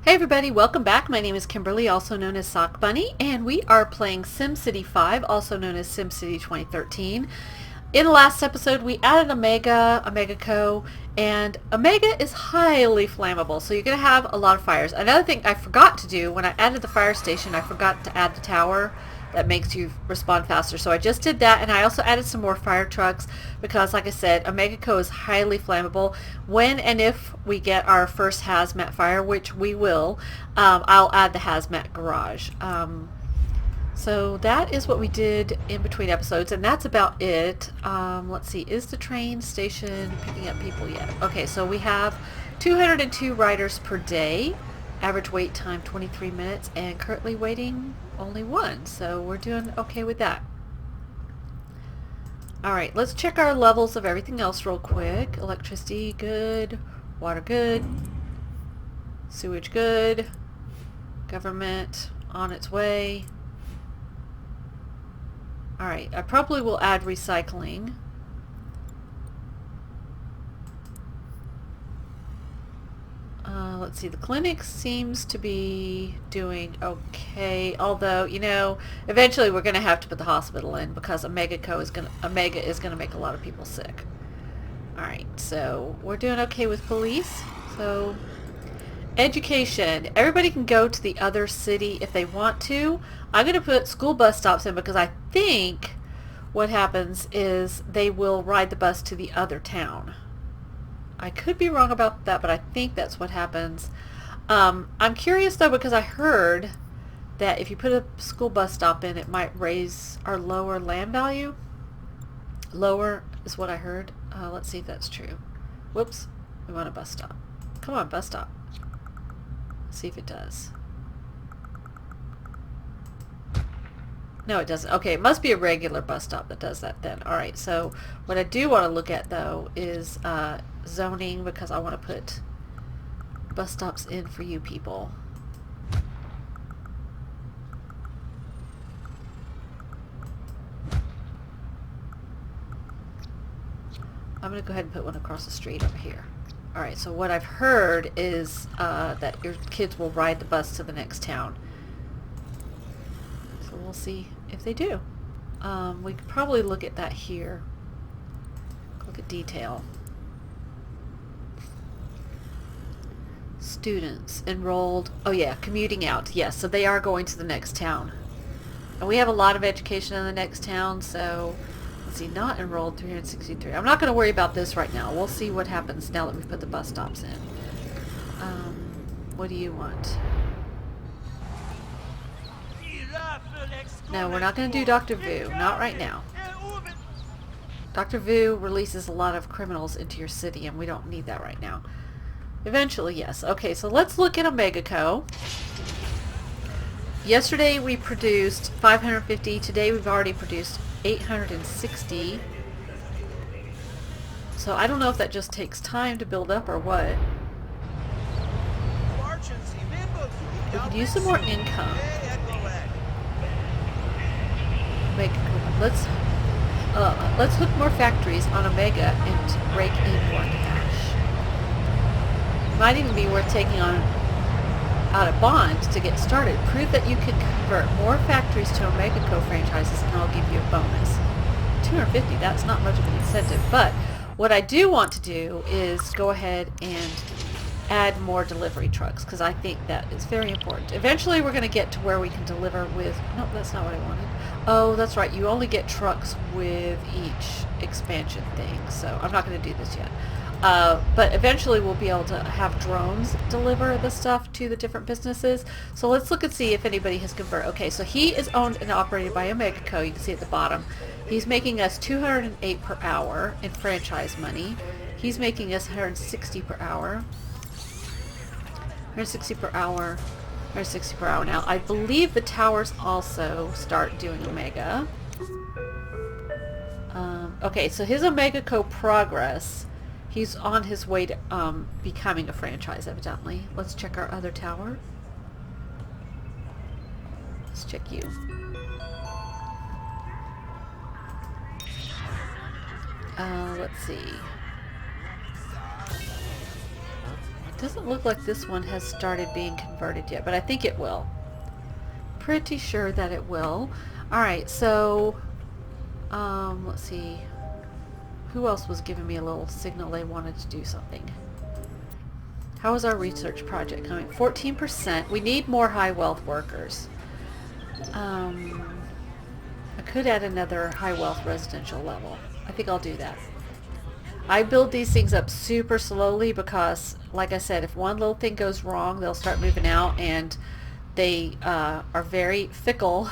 Hey everybody, welcome back. My name is Kimberly, also known as SockBunny, and we are playing SimCity 5, also known as SimCity 2013. In the last episode, we added Omega Co, and Omega is highly flammable, so you're going to have a lot of fires. Another thing I forgot to do, when I added the fire station, I forgot to add the tower that makes you respond faster. So I just did that, and I also added some more fire trucks because, like I said, Omega Co is highly flammable. When and if we get our first hazmat fire, which we will, I'll add the hazmat garage. So that is what we did in between episodes, and that's about it. Let's see, is the train station picking up people yet? Okay, so we have 202 riders per day, average wait time 23 minutes, and currently waiting only one, so we're doing okay with that. Alright, let's check our levels of everything else real quick. Electricity, good. Water, good. Sewage, good. Government, on its way. Alright, I probably will add recycling. Let's see, the clinic seems to be doing okay, although, you know, eventually we're going to have to put the hospital in because Omega is going to make a lot of people sick. Alright, so we're doing okay with police. So, education. Everybody can go to the other city if they want to. I'm going to put school bus stops in because I think what happens is they will ride the bus to the other town. I could be wrong about that, but I think that's what happens. I'm curious though because I heard that if you put a school bus stop in, it might raise our lower land value. Lower is what I heard. Let's see if that's true. Whoops, we want a bus stop. Come on, bus stop. See if it does. No, it doesn't. Okay, it must be a regular bus stop that does that then. Alright, so what I do want to look at though is zoning, because I want to put bus stops in for you people. I'm going to go ahead and put one across the street over here. Alright, so what I've heard is that your kids will ride the bus to the next town. So we'll see if they do. We could probably look at that here. Look at detail. Students enrolled. Oh yeah, commuting out. Yes, so they are going to the next town. And we have a lot of education in the next town, so let's see, not enrolled 363. I'm not going to worry about this right now. We'll see what happens now that we've put the bus stops in. What do you want? No, we're not going to do Dr. Vu. Not right now. Dr. Vu releases a lot of criminals into your city, and we don't need that right now. Eventually, yes. Okay, so let's look at Omega Co. Yesterday we produced 550. Today we've already produced 860. So I don't know if that just takes time to build up or what. We could use some more income. Let's hook more factories on Omega and rake in more cash. Might even be worth taking on out a bond to get started. Prove that you can convert more factories to Omega Co franchises and I'll give you a bonus. 250, that's not much of an incentive, but what I do want to do is go ahead and add more delivery trucks because I think that is very important. Eventually we're going to get to where we can deliver with... No, that's not what I wanted. Oh, that's right. You only get trucks with each expansion thing, so I'm not going to do this yet. But eventually we'll be able to have drones deliver the stuff to the different businesses. So let's look and see if anybody has converted. Okay, so he is owned and operated by Omega Co. You can see at the bottom. He's making us 208 per hour in franchise money. He's making us 160 per hour. 160 per hour. 160 per hour now. I believe the towers also start doing Omega. Okay, so his Omega Co. progress... He's on his way to becoming a franchise, evidently. Let's check our other tower. Let's check you. Let's see. Doesn't look like this one has started being converted yet, but I think it will. Pretty sure that it will. Alright, so let's see. Who else was giving me a little signal they wanted to do something? How is our research project coming? 14%. We need more high wealth workers. I could add another high wealth residential level. I think I'll do that. I build these things up super slowly because, like I said, if one little thing goes wrong, they'll start moving out, and they are very fickle,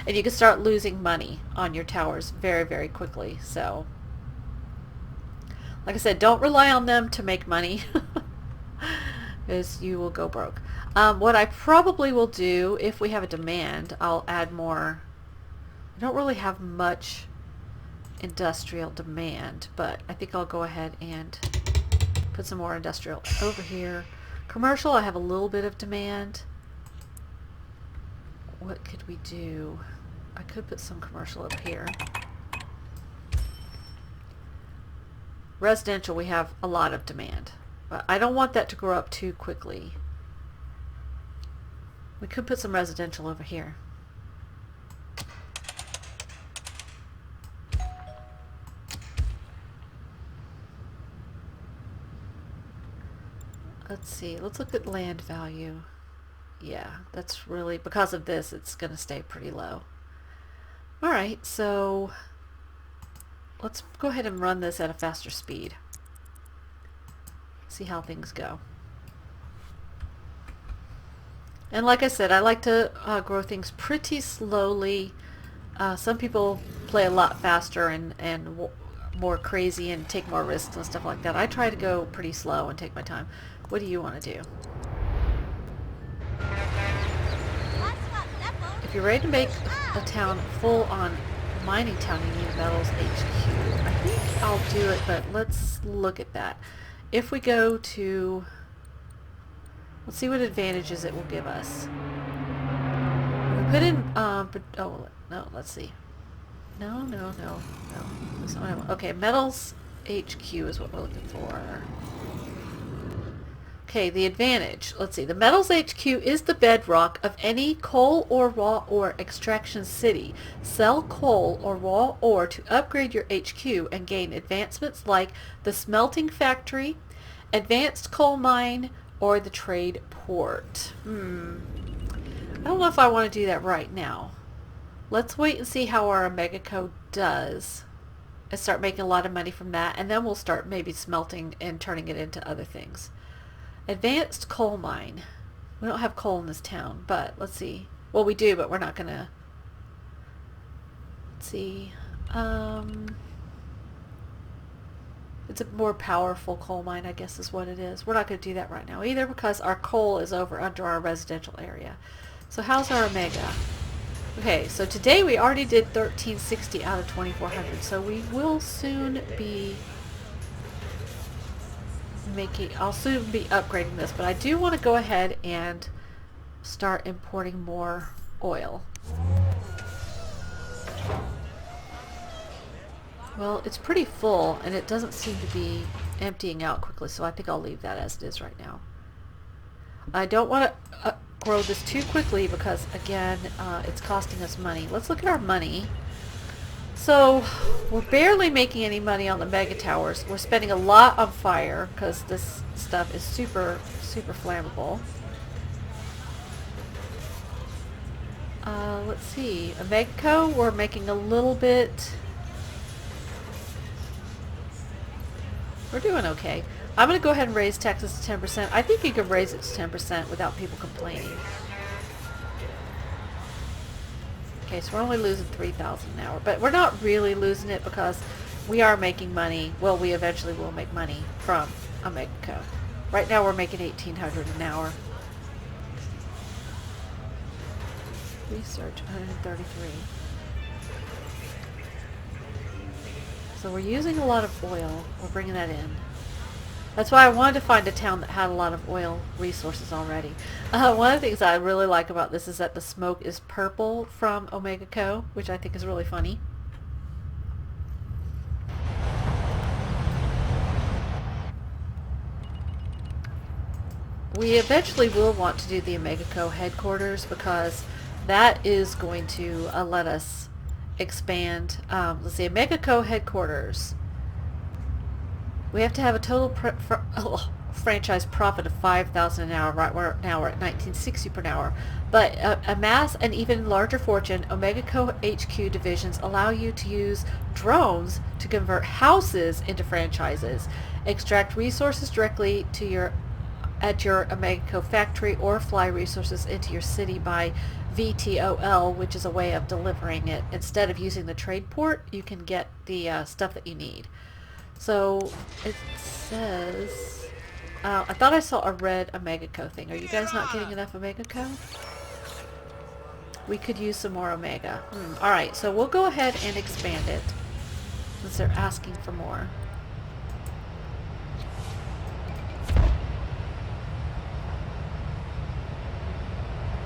and you can start losing money on your towers very, very quickly. So, like I said, don't rely on them to make money, because you will go broke. What I probably will do, if we have a demand, I'll add more. I don't really have much industrial demand, but I think I'll go ahead and put some more industrial over here. Commercial, I have a little bit of demand. What could we do? I could put some commercial over here. Residential, we have a lot of demand, but I don't want that to grow up too quickly. We could put some residential over here. Let's see, let's look at land value. Yeah, that's really, because of this, it's going to stay pretty low. Alright, so let's go ahead and run this at a faster speed. See how things go. And like I said, I like to grow things pretty slowly. Some people play a lot faster and more crazy and take more risks and stuff like that. I try to go pretty slow and take my time. What do you want to do? If you're ready to make a town full on mining town, you need a metals HQ. I think I'll do it, but let's look at that. If we go to, let's see what advantages it will give us. We put in, oh no, let's see. No. That's not what I want. Okay, metals HQ is what we're looking for. Okay, the advantage. Let's see. The metals HQ is the bedrock of any coal or raw ore extraction city. Sell coal or raw ore to upgrade your HQ and gain advancements like the smelting factory, advanced coal mine, or the trade port. I don't know if I want to do that right now. Let's wait and see how our Omega Co does and start making a lot of money from that, and then we'll start maybe smelting and turning it into other things. Advanced coal mine. We don't have coal in this town, but let's see. Well, we do, but we're not gonna. Let's see. It's a more powerful coal mine, I guess is what it is. We're not going to do that right now either because our coal is over under our residential area. So how's our Omega? Okay, so today we already did 1360 out of 2400, so we will soon be I'll soon be upgrading this, but I do want to go ahead and start importing more oil. Well, it's pretty full and it doesn't seem to be emptying out quickly, so I think I'll leave that as it is right now. I don't want to grow this too quickly because, again, it's costing us money. Let's look at our money. So we're barely making any money on the mega towers. We're spending a lot on fire because this stuff is super flammable. Let's see. Omega Co, we're making a little bit. We're doing okay. I'm going to go ahead and raise taxes to 10%. I think you can raise it to 10% without people complaining. Okay, so we're only losing 3,000 an hour, but we're not really losing it because we are making money. Well, we eventually will make money from Omega Co. Right now we're making 1,800 an hour. Research 133. So we're using a lot of oil. We're bringing that in. That's why I wanted to find a town that had a lot of oil resources already. One of the things I really like about this is that the smoke is purple from Omega Co, which I think is really funny. We eventually will want to do the Omega Co headquarters because that is going to let us expand. Let's see, Omega Co headquarters. We have to have a total franchise profit of $5,000 an hour. Right now we're at $19.60 per hour. But amass an even larger fortune. Omega Co HQ divisions allow you to use drones to convert houses into franchises, extract resources directly to at your Omega Co factory, or fly resources into your city by VTOL, which is a way of delivering it. Instead of using the trade port, you can get the stuff that you need. So it says, I thought I saw a red Omega Co thing. Are you guys not getting enough Omega Co? We could use some more Omega. Alright, so we'll go ahead and expand it since they're asking for more.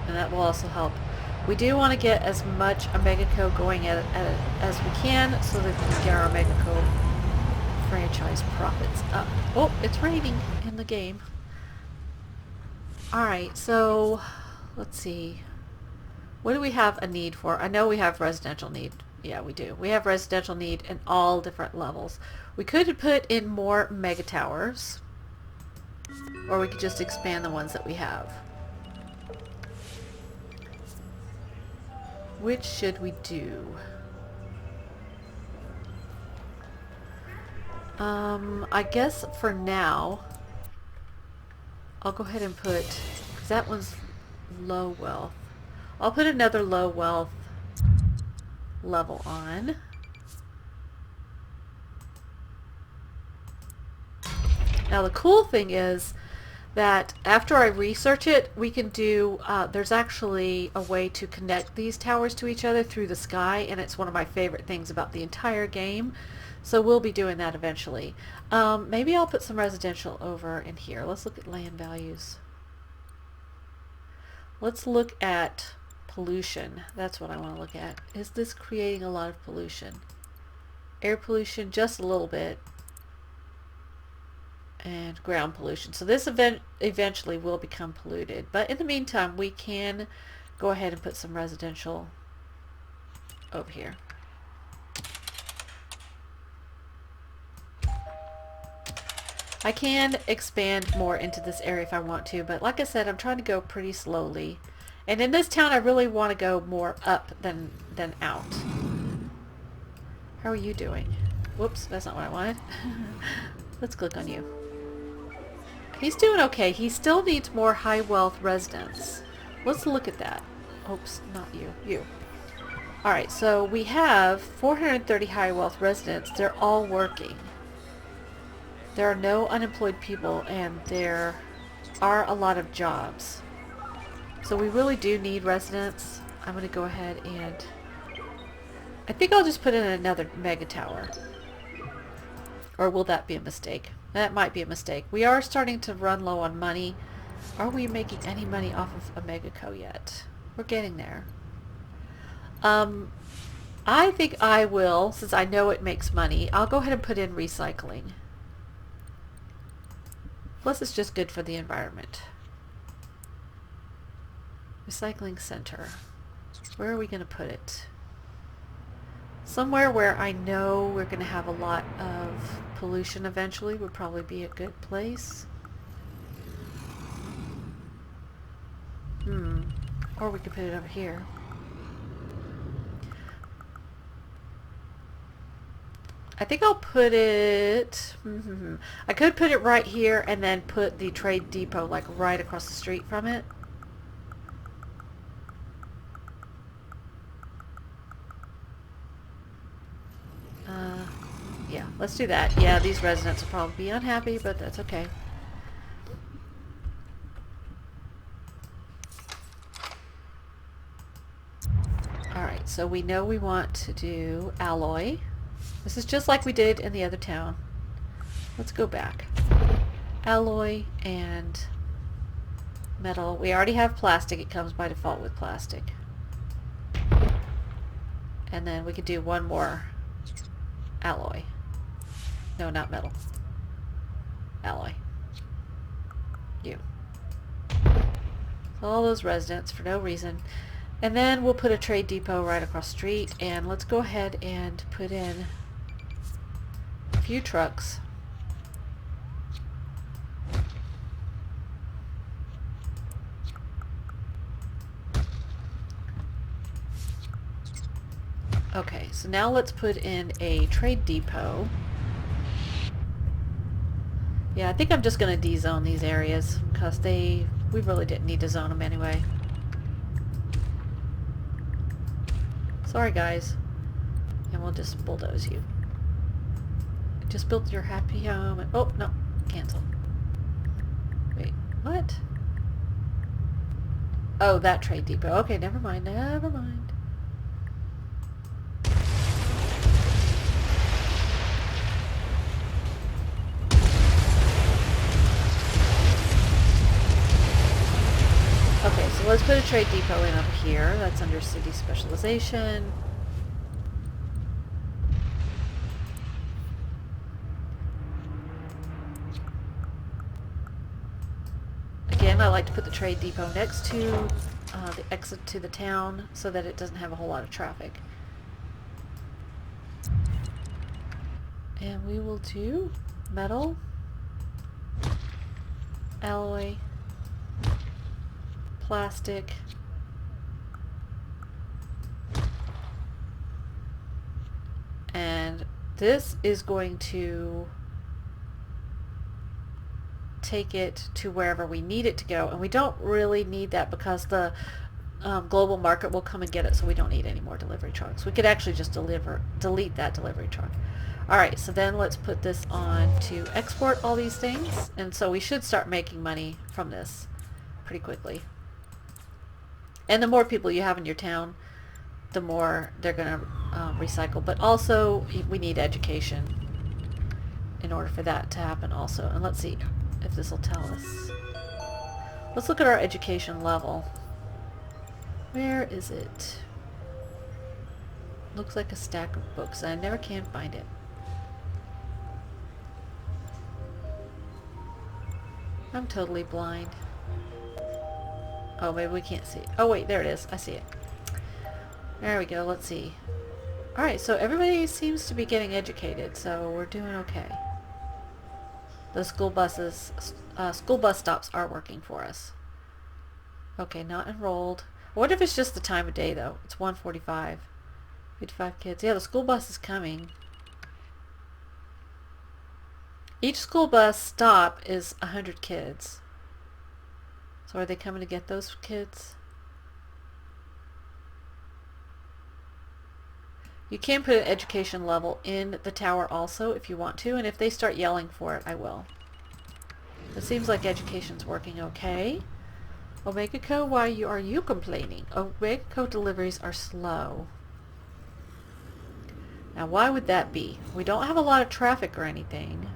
And that will also help. We do want to get as much Omega Co going as we can so that we can get our Omega Co franchise profits up. Oh, it's raining in the game. Alright, so let's see. What do we have a need for? I know we have residential need. Yeah, we do. We have residential need in all different levels. We could put in more mega towers, or we could just expand the ones that we have. Which should we do? I guess for now, I'll go ahead and put, because that one's low wealth. I'll put another low wealth level on. Now the cool thing is that after I research it, we can do, there's actually a way to connect these towers to each other through the sky, and it's one of my favorite things about the entire game. So we'll be doing that eventually. Maybe I'll put some residential over in here. Let's look at land values. Let's look at pollution. That's what I want to look at. Is this creating a lot of pollution? Air pollution, just a little bit. And ground pollution. So this event eventually will become polluted. But in the meantime, we can go ahead and put some residential over here. I can expand more into this area if I want to, but like I said, I'm trying to go pretty slowly. And in this town, I really want to go more up than out. How are you doing? Whoops, that's not what I wanted. Let's click on you. He's doing okay. He still needs more high wealth residents. Let's look at that. Oops, not you. You. Alright, so we have 430 high wealth residents. They're all working. There are no unemployed people, and there are a lot of jobs. So we really do need residents. I'm going to go ahead and... I think I'll just put in another mega tower. Or will that be a mistake? That might be a mistake. We are starting to run low on money. Are we making any money off of Omega Co yet? We're getting there. I think I will, since I know it makes money, I'll go ahead and put in recycling. Plus it's just good for the environment. Recycling center. Where are we going to put it? Somewhere where I know we're going to have a lot of pollution eventually would probably be a good place. Or we could put it over here. I think I'll put it... I could put it right here and then put the trade depot like right across the street from it. Yeah, let's do that. Yeah, these residents will probably be unhappy, but that's okay. Alright, so we know we want to do alloy. This is just like we did in the other town. Let's go back. Alloy and metal. We already have plastic. It comes by default with plastic. And then we could do one more alloy. No, not metal. Alloy. You. All those residents for no reason. And then we'll put a trade depot right across the street, and let's go ahead and put in a few trucks. Okay, so now let's put in a trade depot. Yeah, I think I'm just going to de-zone these areas because we really didn't need to zone them anyway. Sorry guys. And we'll just bulldoze you. Just built your happy home. And, oh, no. Cancel. Wait, what? Oh, that trade depot. Okay, never mind. Never mind. Okay, so let's put a trade depot in over here. That's under city specialization. Again, I like to put the trade depot next to the exit to the town so that it doesn't have a whole lot of traffic. And we will do metal, alloy, plastic, and this is going to take it to wherever we need it to go, and we don't really need that because the global market will come and get it, so we don't need any more delivery trucks. We could actually just delete that delivery truck. Alright, so then let's put this on to export all these things, and so we should start making money from this pretty quickly. And the more people you have in your town, the more they're going to recycle. But also, we need education in order for that to happen also. And let's see if this will tell us. Let's look at our education level. Where is it? Looks like a stack of books. I never can find it. I'm totally blind. Oh, maybe we can't see it. Oh, wait, there it is. I see it. There we go. Let's see. Alright, so everybody seems to be getting educated, so we're doing okay. The school buses, school bus stops are working for us. Okay, not enrolled. I wonder if it's just the time of day, though. It's 1:45. 55 kids. Yeah, the school bus is coming. Each school bus stop is 100 kids. So are they coming to get those kids? You can put an education level in the tower also if you want to, and if they start yelling for it, I will. It seems like education's working okay. Omega Co, why are you complaining? Omega Co deliveries are slow. Now why would that be? We don't have a lot of traffic or anything.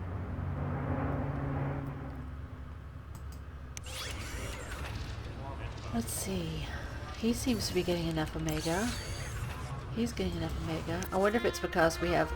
Let's see. He seems to be getting enough Omega. He's getting enough Omega. I wonder if it's because we have,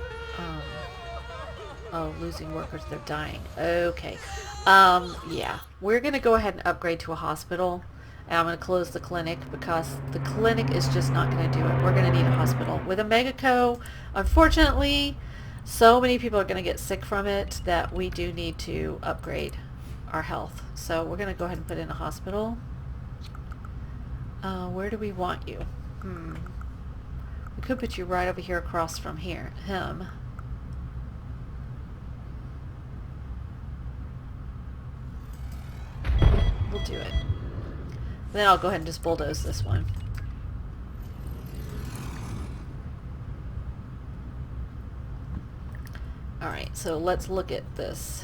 oh, losing workers, they're dying. Okay. Yeah. We're going to go ahead and upgrade to a hospital. And I'm going to close the clinic because the clinic is just not going to do it. We're going to need a hospital. With Omega Co, unfortunately, so many people are going to get sick from it that we do need to upgrade our health. So we're going to go ahead and put in a hospital. Where do we want you? We could put you right over here across from him. We'll do it. Then I'll go ahead and just bulldoze this one. Alright, so let's look at this.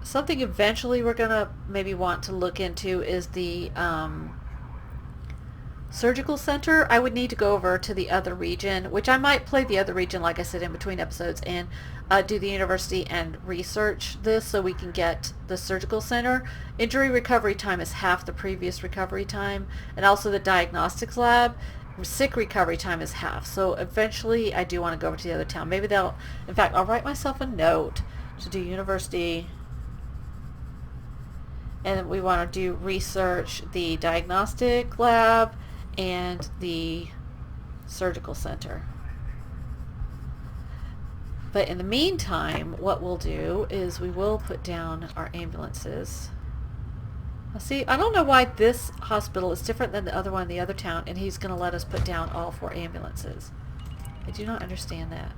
Something eventually we're going to maybe want to look into is the surgical center. I would need to go over to the other region, which I might play the other region, like I said, in between episodes, and do the university and research this so we can get the surgical center. Injury recovery time is half the previous recovery time, and also the diagnostics lab. Sick recovery time is half. So eventually I do want to go over to the other town. Maybe they'll, in fact, I'll write myself a note to do university. And we want to do research, the diagnostic lab, and the surgical center. But in the meantime, what we'll do is we will put down our ambulances. See, I don't know why this hospital is different than the other one in the other town, and he's going to let us put down all 4 ambulances. I do not understand that.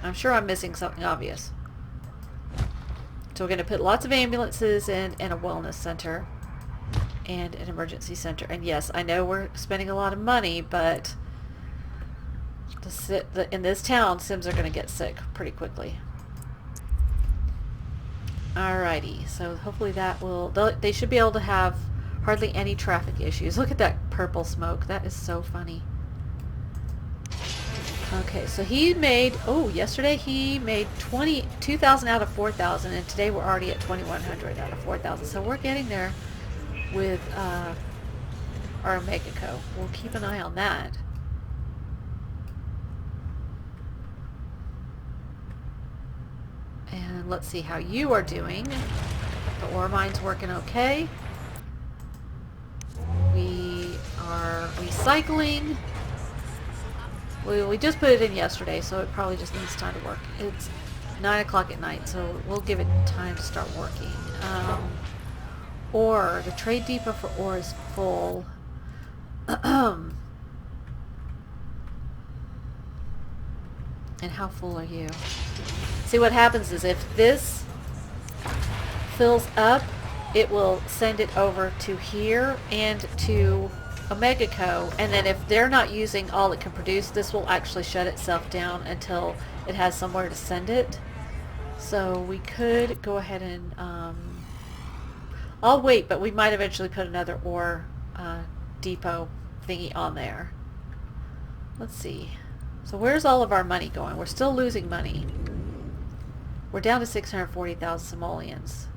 I'm sure I'm missing something obvious. So we're going to put lots of ambulances in and a wellness center and an emergency center. And yes, I know we're spending a lot of money, but in this town, Sims are going to get sick pretty quickly. Alrighty, so hopefully that will... They should be able to have hardly any traffic issues. Look at that purple smoke. That is so funny. Okay, so he made... Oh, yesterday he made 2,000 out of 4,000, and today we're already at 2,100 out of 4,000. So we're getting there with our Omega Co. We'll keep an eye on that. And let's see how you are doing. The ore mine's working okay. We are recycling. We just put it in yesterday, so it probably just needs time to work. It's 9 o'clock at night, so we'll give it time to start working. Ore. The trade depot for ore is full. And how full are you? See, what happens is if this fills up, it will send it over to here and to Omega Co. And then if they're not using all it can produce, this will actually shut itself down until it has somewhere to send it. So we could go ahead and... I'll wait, but we might eventually put another ore depot thingy on there. Let's see. So where's all of our money going? We're still losing money. We're down to 640,000 simoleons.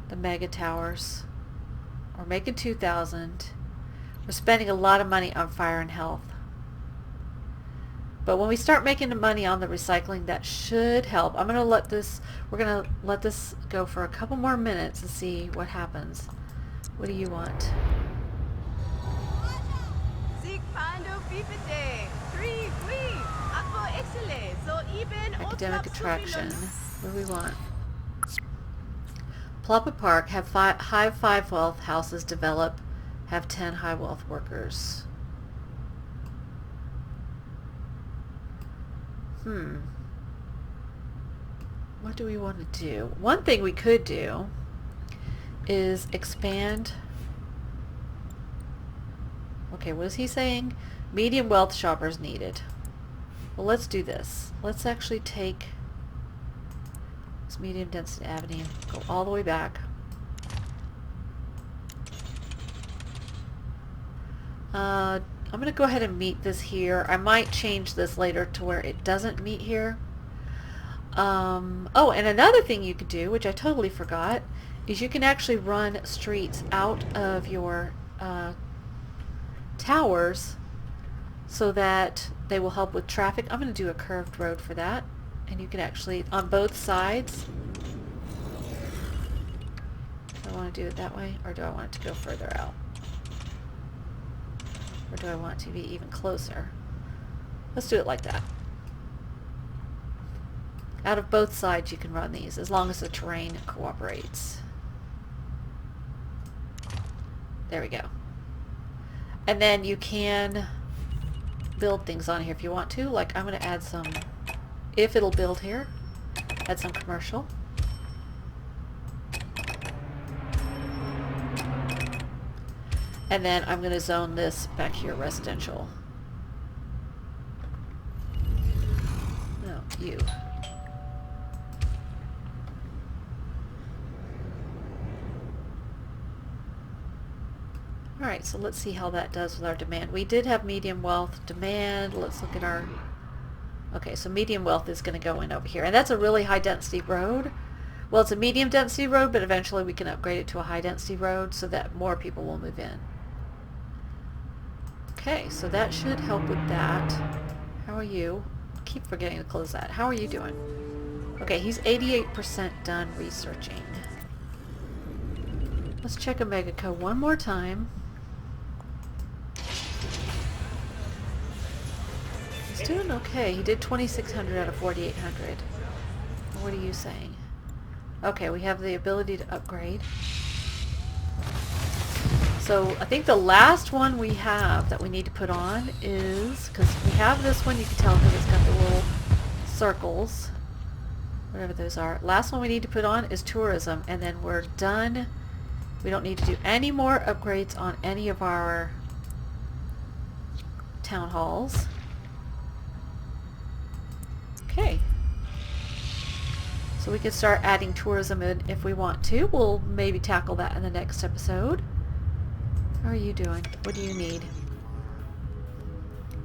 The mega towers. We're making 2,000. We're spending a lot of money on fire and health. But when we start making the money on the recycling, that should help. We're gonna let this go for a couple more minutes and see what happens. What do you want? Academic attraction. What do we want? Ploppa Park, have high 5 wealth houses develop, have 10 high wealth workers. What do we want to do? One thing we could do is expand. Okay, what is he saying? Medium wealth shoppers needed. Well, let's do this. Let's actually take this medium density avenue, go all the way back. I'm going to go ahead and meet this here. I might change this later to where it doesn't meet here. Oh, and another thing you could do, which I totally forgot, is you can actually run streets out of your towers so that they will help with traffic. I'm going to do a curved road for that. And you can actually, on both sides, do I want to do it that way, or do I want it to go further out? Or do I want it to be even closer? Let's do it like that. Out of both sides you can run these, as long as the terrain cooperates. There we go. And then you can build things on here if you want to. Like, I'm going to add some, if it'll build here, add some commercial. And then I'm going to zone this back here residential. No, you. Alright, so let's see how that does with our demand. We did have medium wealth demand. Let's look at our... Okay, so medium wealth is going to go in over here. And that's a really high density road. Well, it's a medium density road, but eventually we can upgrade it to a high density road so that more people will move in. Okay, so that should help with that. How are you? keep forgetting to close that. How are you doing? Okay, he's 88% done researching. Let's check Omega Co one more time. He's doing okay. He did 2,600 out of 4,800. What are you saying? Okay, we have the ability to upgrade. So I think the last one we have that we need to put on is, because we have this one, you can tell because it's got the little circles, whatever those are. Last one we need to put on is tourism, and then we're done. We don't need to do any more upgrades on any of our town halls. Okay. So we can start adding tourism in if we want to. We'll maybe tackle that in the next episode. How are you doing? What do you need?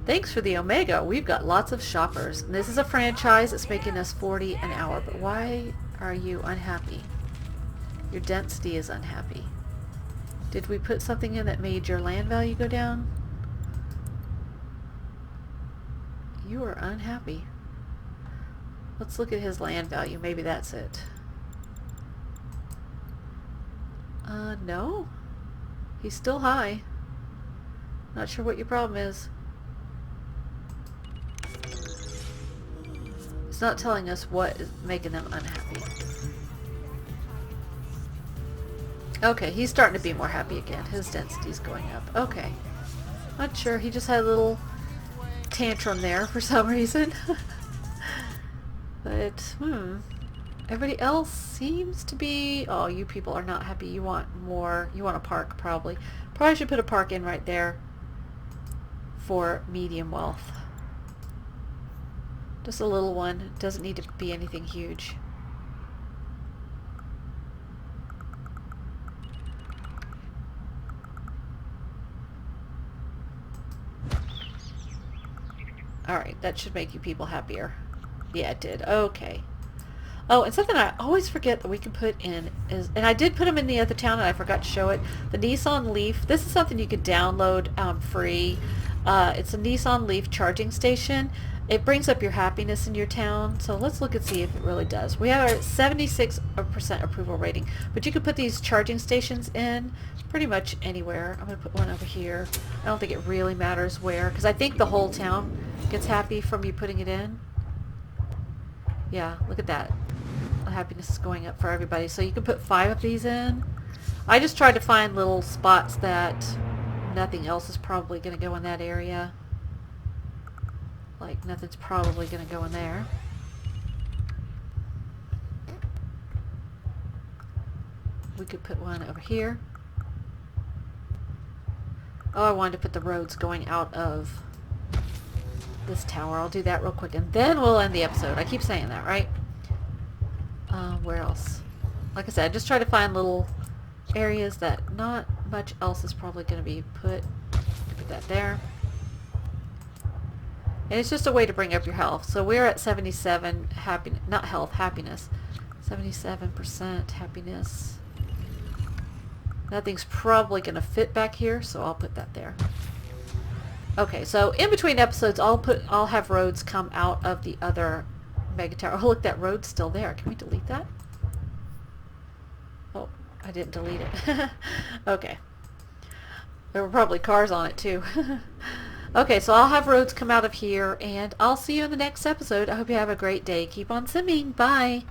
Thanks for the Omega. We've got lots of shoppers. And this is a franchise that's making us 40 an hour. But why are you unhappy? Your density is unhappy. Did we put something in that made your land value go down? You are unhappy. Let's look at his land value. Maybe that's it. No. He's still high. Not sure what your problem is. It's not telling us what is making them unhappy. Okay, he's starting to be more happy again. His density's going up. Okay. Not sure. He just had a little tantrum there for some reason. But, everybody else seems to be... Oh, you people are not happy. You want more. You want a park, probably. Probably should put a park in right there for medium wealth. Just a little one. It doesn't need to be anything huge. Alright, that should make you people happier. Yeah, it did. Okay. Oh, and something I always forget that we can put in is, and I did put them in the other town and I forgot to show it, the Nissan Leaf. This is something you could download free. It's a Nissan Leaf charging station. It brings up your happiness in your town. So let's look and see if it really does. We have our 76% approval rating, but you could put these charging stations in pretty much anywhere. I'm going to put one over here. I don't think it really matters where, because I think the whole town gets happy from you putting it in. Yeah, look at that. The happiness is going up for everybody. So you can put 5 of these in. I just tried to find little spots that nothing else is probably going to go in that area. Like nothing's probably going to go in there. We could put one over here. Oh, I wanted to put the roads going out of this tower. I'll do that real quick and then we'll end the episode. I keep saying that, right? Where else? Like I said, I just try to find little areas that not much else is probably going to be put. Put that there. And it's just a way to bring up your health. So we're at 77 happiness, not health, happiness. 77% happiness. Nothing's probably going to fit back here, so I'll put that there. Okay, so in between episodes, I'll have roads come out of the other mega tower. Oh, look, that road's still there. Can we delete that? Oh, I didn't delete it. Okay. There were probably cars on it, too. Okay, so I'll have roads come out of here, and I'll see you in the next episode. I hope you have a great day. Keep on simming. Bye.